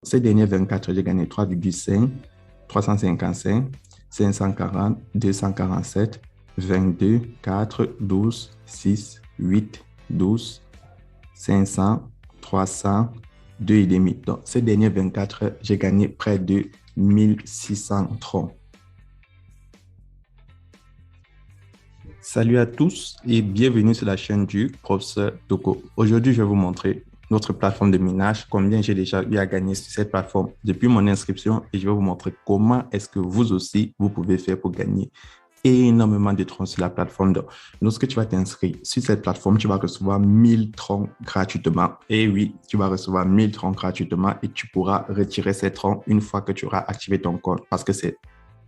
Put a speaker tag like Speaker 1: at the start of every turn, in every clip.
Speaker 1: Ces derniers 24, j'ai gagné 3,5, 355, 540, 247, 22, 4, 12, 6, 8, 12, 500, 300, 2,5. Donc, ces derniers 24, j'ai gagné près de 1600 troncs. Salut à tous et bienvenue sur la chaîne du professeur Toko. Aujourd'hui, je vais vous montrer notre plateforme de minage, combien j'ai déjà eu à gagner sur cette plateforme depuis mon inscription et je vais vous montrer comment est-ce que vous aussi, vous pouvez faire pour gagner énormément de troncs sur la plateforme. Donc, lorsque tu vas t'inscrire sur cette plateforme, tu vas recevoir 1000 troncs gratuitement. Et oui, tu vas recevoir 1000 troncs gratuitement et tu pourras retirer ces troncs une fois que tu auras activé ton compte parce que c'est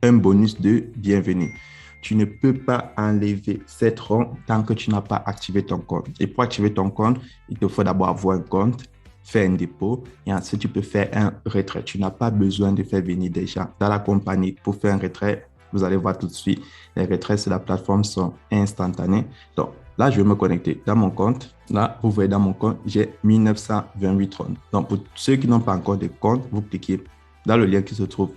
Speaker 1: un bonus de bienvenue. Tu ne peux pas enlever ces troncs tant que tu n'as pas activé ton compte. Et pour activer ton compte, il te faut d'abord avoir un compte, faire un dépôt et ensuite tu peux faire un retrait. Tu n'as pas besoin de faire venir des gens dans la compagnie pour faire un retrait. Vous allez voir tout de suite, les retraits sur la plateforme sont instantanés. Donc là, je vais me connecter dans mon compte. Là, vous voyez dans mon compte, j'ai 1928 troncs. Donc pour ceux qui n'ont pas encore de compte, vous cliquez dans le lien qui se trouve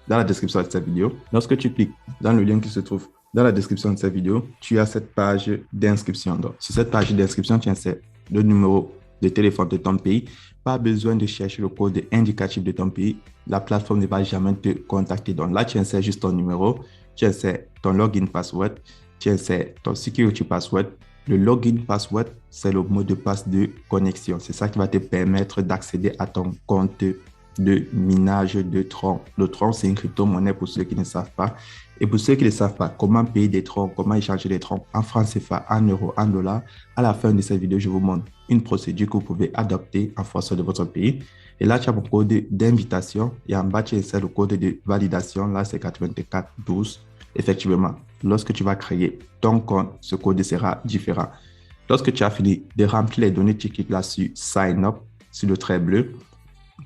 Speaker 1: dans la description de cette vidéo. Lorsque tu cliques dans le lien qui se trouve dans la description de cette vidéo, tu as cette page d'inscription. Donc, sur cette page d'inscription, tu insères le numéro de téléphone de ton pays. Pas besoin de chercher le code indicatif de ton pays. La plateforme ne va jamais te contacter. Donc là, tu insères juste ton numéro, tu insères ton login password, tu insères ton security password. Le login password, c'est le mot de passe de connexion. C'est ça qui va te permettre d'accéder à ton compte de minage de troncs. Le tronc, c'est une crypto-monnaie pour ceux qui ne savent pas. Et pour ceux qui ne savent pas comment payer des troncs, comment échanger des troncs en francs CFA, en euros, en dollars, à la fin de cette vidéo, je vous montre une procédure que vous pouvez adopter en fonction de votre pays. Et là, tu as mon code d'invitation et en bas, tu as le code de validation. Là, c'est 8412. Effectivement, lorsque tu vas créer ton compte, ce code sera différent. Lorsque tu as fini de remplir les données, tu cliques là sur Sign Up, sur le trait bleu.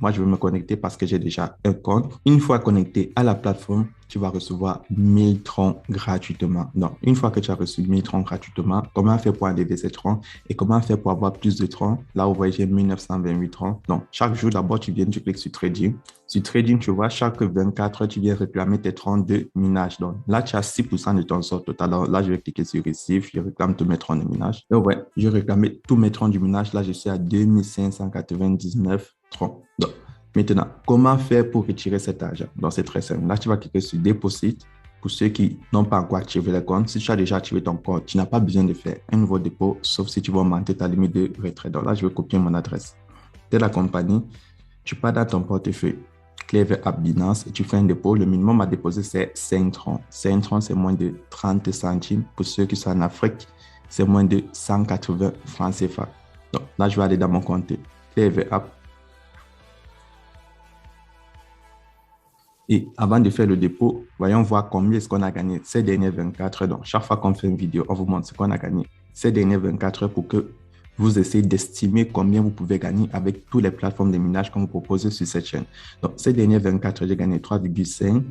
Speaker 1: Moi, je vais me connecter parce que j'ai déjà un compte. Une fois connecté à la plateforme, tu vas recevoir 1000 troncs gratuitement. Donc, une fois que tu as reçu 1000 troncs gratuitement, comment faire pour enlever ces troncs et comment faire pour avoir plus de troncs? Là, vous voyez, j'ai 1928 troncs. Donc, chaque jour, d'abord, tu viens, tu cliques sur Trading. Sur Trading, tu vois, chaque 24 heures, tu viens réclamer tes troncs de minage. Donc, là, tu as 6% de ton sort total. Alors, là, je vais cliquer sur Receive. Je réclame tous mes troncs de minage. Et ouais, je réclame tous mes troncs du minage. Là, je suis à 2599 troncs. Donc, maintenant, comment faire pour retirer cet argent? Donc, c'est très simple. Là, tu vas cliquer sur Deposit. Pour ceux qui n'ont pas encore activé le compte, si tu as déjà activé ton compte, tu n'as pas besoin de faire un nouveau dépôt, sauf si tu veux augmenter ta limite de retrait. Donc là, je vais copier mon adresse de la compagnie. Tu pars dans ton portefeuille, clé vers App Binance et tu fais un dépôt. Le minimum à déposer, c'est 5 troncs. 5 troncs, c'est moins de 30 centimes. Pour ceux qui sont en Afrique, c'est moins de 180 francs CFA. Donc là, je vais aller dans mon compte, clé vers App. Et avant de faire le dépôt, voyons voir combien est-ce qu'on a gagné ces dernières 24 heures. Donc, chaque fois qu'on fait une vidéo, on vous montre ce qu'on a gagné ces dernières 24 heures pour que vous essayez d'estimer combien vous pouvez gagner avec toutes les plateformes de minage qu'on vous propose sur cette chaîne. Donc, ces dernières 24 heures, j'ai gagné 3,5,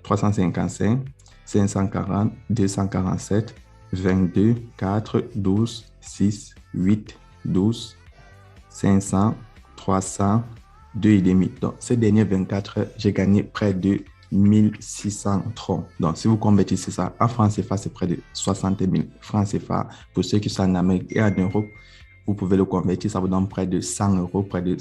Speaker 1: 355, 540, 247, 22, 4, 12, 6, 8, 12, 500, 300, 2,5. Donc, ces dernières 24 heures, j'ai gagné près de 1600 troncs. Donc, si vous convertissez ça en francs CFA, c'est près de 60 000 francs CFA. Pour ceux qui sont en Amérique et en Europe, vous pouvez le convertir, ça vous donne près de 100 euros, près de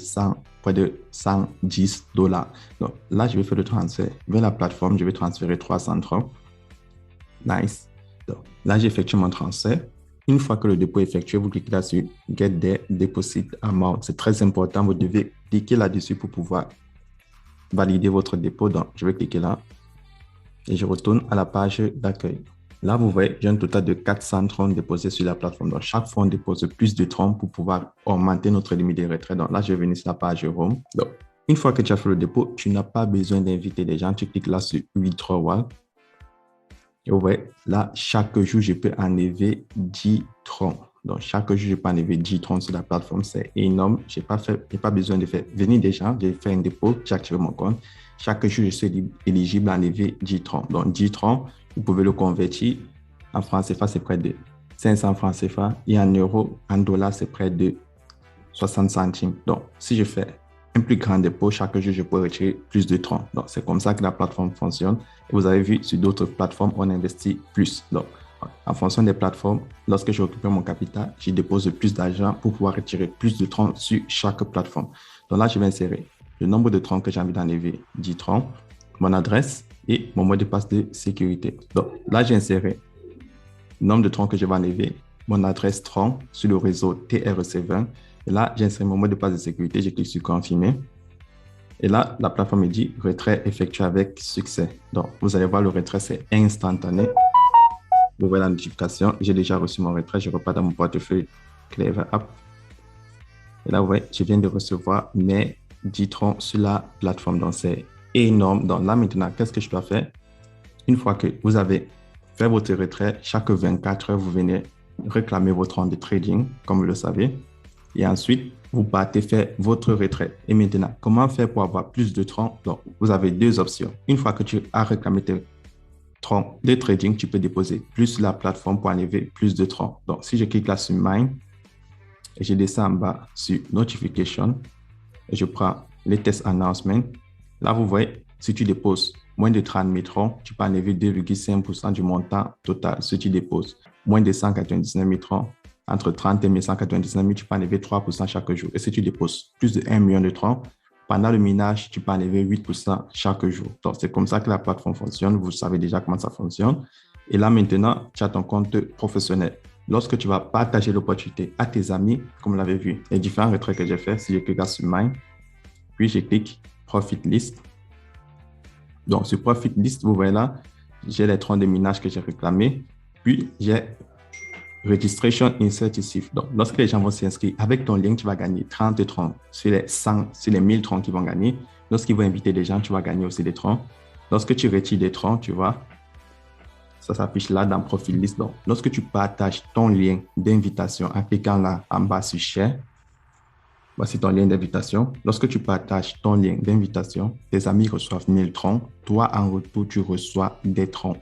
Speaker 1: 110 dollars. Donc, là, je vais faire le transfert vers la plateforme. Je vais transférer 300 troncs. Nice. Donc, là, j'effectue mon transfert. Une fois que le dépôt est effectué, vous cliquez là sur Get the Deposit Amount. C'est très important. Vous devez cliquer là-dessus pour pouvoir valider votre dépôt. Donc, je vais cliquer là et je retourne à la page d'accueil. Là, vous voyez, j'ai un total de 400 troncs déposés sur la plateforme. Donc, chaque fois, on dépose plus de troncs pour pouvoir augmenter notre limite de retrait. Donc, là, je vais venir sur la page Home. Donc, une fois que tu as fait le dépôt, tu n'as pas besoin d'inviter des gens. Tu cliques là sur Withdrawal. Et vous voyez, là, chaque jour, je peux enlever 10 troncs. Donc, chaque jour, je peux enlever 10 troncs sur la plateforme. C'est énorme. Je n'ai pas besoin de faire venir des gens. J'ai fait un dépôt, j'ai activé mon compte. Chaque jour, je suis éligible à enlever 10 troncs. Donc, 10 troncs, vous pouvez le convertir. En francs CFA, c'est près de 500 francs CFA. Et en euros, en dollars, c'est près de 60 centimes. Donc, si je fais un plus grand dépôt, chaque jour, je peux retirer plus de troncs. Donc, c'est comme ça que la plateforme fonctionne. Et vous avez vu, sur d'autres plateformes, on investit plus. Donc, en fonction des plateformes, lorsque je récupère mon capital, j'y dépose plus d'argent pour pouvoir retirer plus de troncs sur chaque plateforme. Donc là, je vais insérer le nombre de troncs que j'ai envie d'enlever, 10 troncs, mon adresse et mon mot de passe de sécurité. Donc là, j'ai inséré le nombre de troncs que je vais enlever, mon adresse tronc sur le réseau TRC20. Et là, j'ai inséré mon mot de passe de sécurité, je clique sur confirmer. Et là, la plateforme me dit retrait effectué avec succès. Donc, vous allez voir, le retrait, c'est instantané. Vous voyez la notification, j'ai déjà reçu mon retrait, je repars dans mon portefeuille Clever App. Et là, vous voyez, je viens de recevoir mes 10 troncs sur la plateforme. Donc, c'est énorme. Donc là, maintenant, qu'est-ce que je dois faire? Une fois que vous avez fait votre retrait, chaque 24 heures, vous venez réclamer vos troncs de trading, comme vous le savez. Et ensuite, vous partez faire votre retrait. Et maintenant, comment faire pour avoir plus de troncs? Donc, vous avez deux options. Une fois que tu as réclamé tes troncs de trading, tu peux déposer plus sur la plateforme pour enlever plus de troncs. Donc, si je clique là sur Mine, et je descends en bas sur Notification, et je prends les Test Announcement. Là, vous voyez, si tu déposes moins de 30 000 troncs, tu peux enlever 2,5% du montant total. Si tu déposes moins de 199 000 troncs, entre 30 et 199 000, tu peux enlever 3% chaque jour. Et si tu déposes plus de 1 million de troncs, pendant le minage, tu peux enlever 8% chaque jour. Donc, c'est comme ça que la plateforme fonctionne. Vous savez déjà comment ça fonctionne. Et là, maintenant, tu as ton compte professionnel. Lorsque tu vas partager l'opportunité à tes amis, comme vous l'avez vu, les différents retraits que j'ai fait, si je clique sur Mine, puis je clique Profit List. Donc, sur Profit List, vous voyez là, j'ai les troncs de minage que j'ai réclamés. Puis, j'ai Registration Incentive. Donc, lorsque les gens vont s'inscrire avec ton lien, tu vas gagner 30 troncs sur les 100, sur les 1000 troncs qu'ils vont gagner. Lorsqu'ils vont inviter des gens, tu vas gagner aussi des troncs. Lorsque tu retires des troncs, tu vois, ça s'affiche là dans Profit List. Donc, lorsque tu partages ton lien d'invitation en cliquant là en bas sur Share, voici ton lien d'invitation. Lorsque tu partages ton lien d'invitation, tes amis reçoivent 1000 troncs. Toi, en retour, tu reçois des troncs.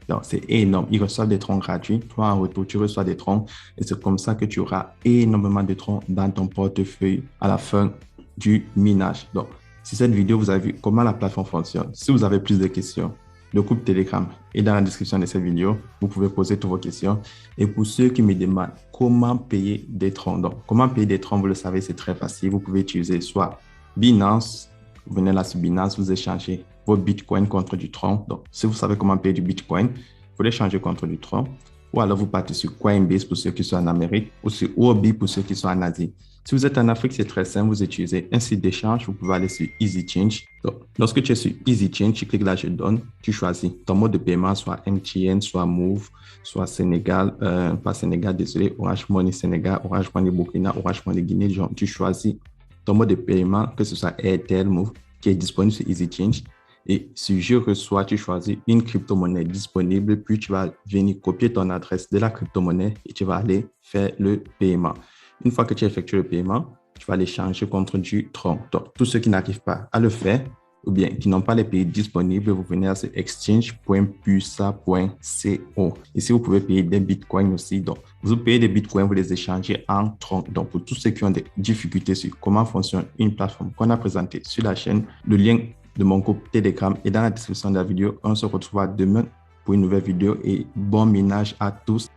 Speaker 1: Donc, c'est énorme. Ils reçoivent des troncs gratuits. Toi, en retour, tu reçois des troncs. Et c'est comme ça que tu auras énormément de troncs dans ton portefeuille à la fin du minage. Donc, si cette vidéo, vous avez vu comment la plateforme fonctionne. Si vous avez plus de questions, le groupe Telegram est dans la description de cette vidéo. Vous pouvez poser toutes vos questions. Et pour ceux qui me demandent comment payer des troncs, donc comment payer des troncs, vous le savez, c'est très facile. Vous pouvez utiliser soit Binance, vous venez là sur Binance, vous échangez vos bitcoins contre du tronc. Donc, si vous savez comment payer du bitcoin, vous l'échangez contre du tronc. Ou alors, vous partez sur Coinbase pour ceux qui sont en Amérique ou sur Huobi pour ceux qui sont en Asie. Si vous êtes en Afrique, c'est très simple. Vous utilisez un site d'échange. Vous pouvez aller sur EasyChange. Donc, lorsque tu es sur EasyChange, tu cliques là, je donne. Tu choisis ton mode de paiement, soit MTN, soit Move, soit Sénégal, pas Sénégal, désolé, Orange Money Sénégal, Orange Money Burkina, Orange Money Guinée. Genre, tu choisis ton mode de paiement, que ce soit Airtel, Move, qui est disponible sur EasyChange. Et si je reçois, tu choisis une crypto-monnaie disponible, puis tu vas venir copier ton adresse de la crypto-monnaie et tu vas aller faire le paiement. Une fois que tu as effectué le paiement, tu vas l'échanger contre du tronc. Donc, tous ceux qui n'arrivent pas à le faire ou bien qui n'ont pas les pays disponibles, vous venez à ce exchange.pusa.co. Ici, vous pouvez payer des bitcoins aussi. Donc, vous payez des bitcoins, vous les échangez en tronc. Donc, pour tous ceux qui ont des difficultés sur comment fonctionne une plateforme qu'on a présentée sur la chaîne, le lien de mon groupe Telegram est dans la description de la vidéo. On se retrouvera demain pour une nouvelle vidéo et bon minage à tous.